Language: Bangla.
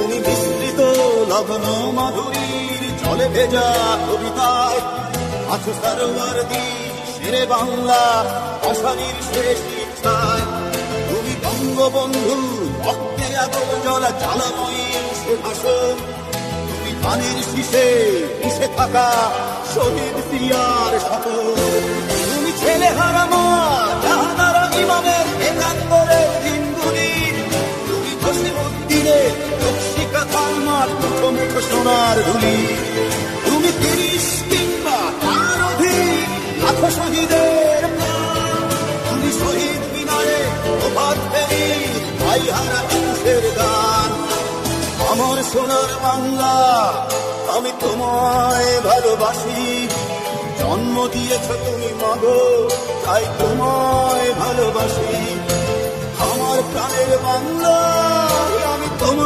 তুমি মিশ্রিত লগ্ন মাধুরীর জলে ভেজা কবিতায় আছো সরোয়ারদি শেরে বাংলা আষাঢ়ির শেষ ইচ্ছায়। তুমি বঙ্গবন্ধু রক্তে আগুন জ্বলা জ্বালাময়ী সে ভাষণ, তুমি পানির শীষে মিশে থাকা শহীদ সিয়ার শপথ। তুমি ছেলে হারামা জাহানারা ইমামের একাত্তরের দিনগুলি, তুমি জসিমউদ্দিনে রক্ষিকা তালমার মুঠো মুঠো সোনার ধুলি। তুমি ৩০ কিংবা তার অধিক লাখো শহীদের প্রাণ, তুমি শহীদ মিনারে প্রভাত ফেরির ভাইহারা মানুষের গান। আমার সোনার বাংলা আমি তোমায় ভালোবাসি, জন্ম দিয়েছ তুমি মাগো তাই তোমায় ভালোবাসি। আমার প্রাণের বাংলা আমি তোমায়